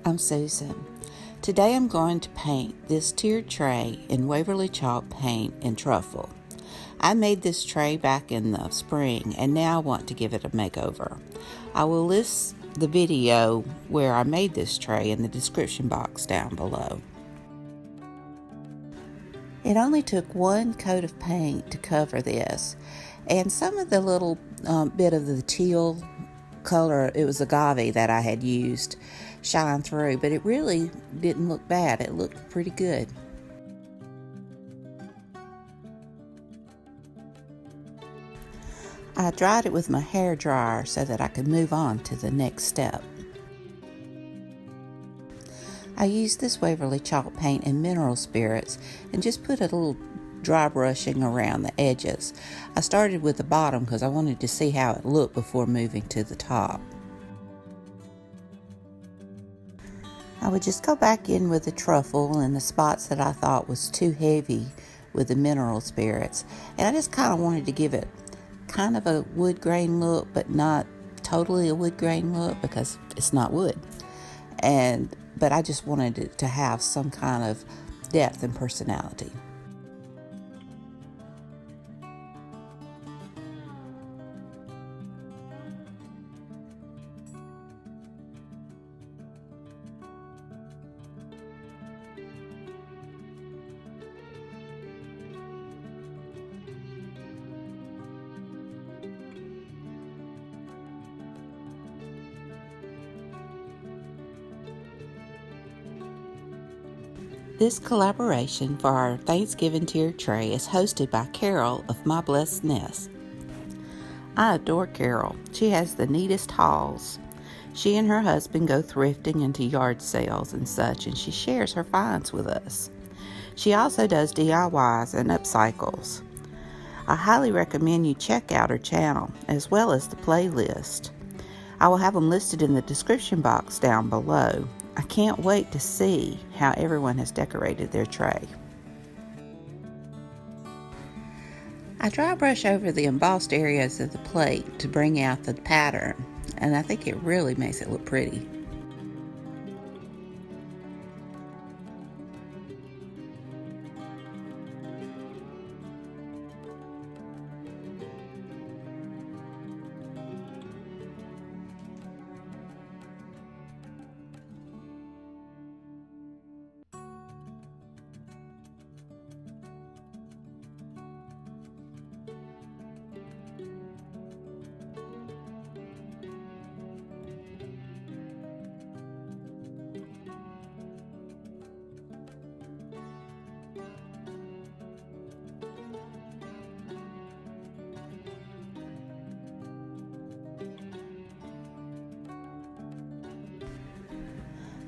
I'm Susan. Today I'm going to paint this tiered tray in Waverly chalk paint and truffle. I made this tray back in the spring and now I want to give it a makeover. I will list the video where I made this tray in the description box down below. It only took one coat of paint to cover this, and some of the little bit of the teal color, it was agave that I had used, shine through, but it really didn't look bad. It looked pretty good. I dried it with my hair dryer so that I could move on to the next step. I used this Waverly chalk paint and mineral spirits and just put a little dry brushing around the edges. I started with the bottom because I wanted to see how it looked before moving to the top. I would just go back in with the truffle in the spots that I thought was too heavy with the mineral spirits, and I just kind of wanted to give it kind of a wood grain look, but not totally a wood grain look because it's not wood. But I just wanted it to have some kind of depth and personality. This collaboration for our Thanksgiving tiered tray is hosted by Carol of My Blessed Nest. I adore Carol. She has the neatest hauls. She and her husband go thrifting into yard sales and such, and she shares her finds with us. She also does DIYs and upcycles. I highly recommend you check out her channel as well as the playlist. I will have them listed in the description box down below. I can't wait to see how everyone has decorated their tray. I dry brush over the embossed areas of the plate to bring out the pattern, and I think it really makes it look pretty.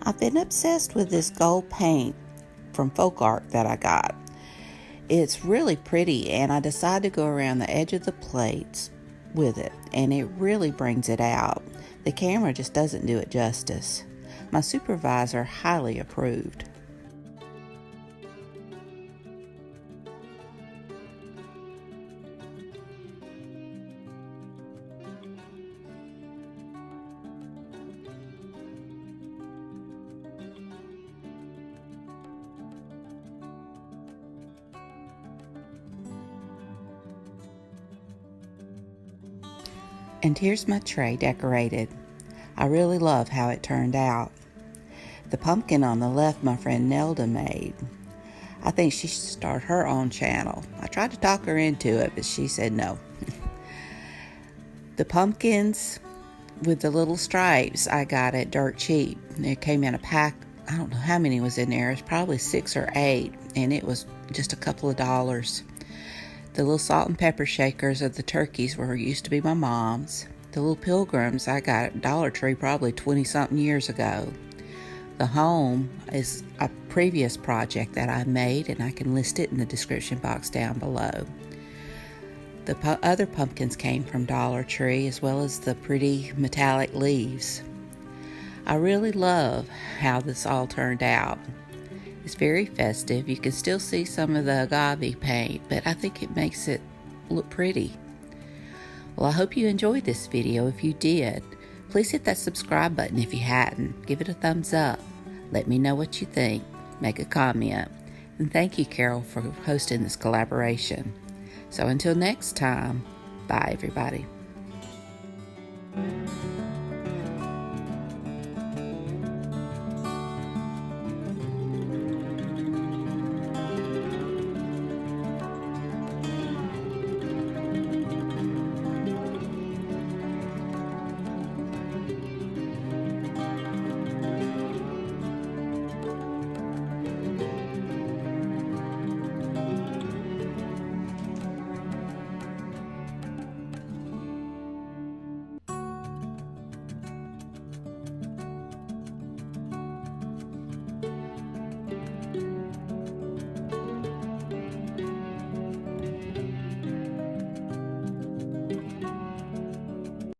I've been obsessed with this gold paint from Folk Art that I got. It's really pretty, and I decided to go around the edge of the plates with it, and it really brings it out. The camera just doesn't do it justice. My supervisor highly approved. And here's my tray decorated. I really love how it turned out. The pumpkin on the left my friend Nelda made. I think she should start her own channel. I tried to talk her into it, but she said no. The pumpkins with the little stripes I got at dirt cheap. It came in a pack. I don't know how many was in there. It was probably 6 or 8, and it was just a couple of dollars. The little salt and pepper shakers of the turkeys used to be my mom's. The little pilgrims I got at Dollar Tree probably 20-something years ago. The home is a previous project that I made, and I can list it in the description box down below. The other pumpkins came from Dollar Tree, as well as the pretty metallic leaves. I really love how this all turned out. It's very festive. You can still see some of the agave paint, but I think it makes it look pretty. Well, I hope you enjoyed this video. If you did, Please hit that subscribe button if you hadn't. Give it a thumbs up. Let me know what you think. Make a comment. And thank you, Carol, for hosting this collaboration. So until next time, bye everybody.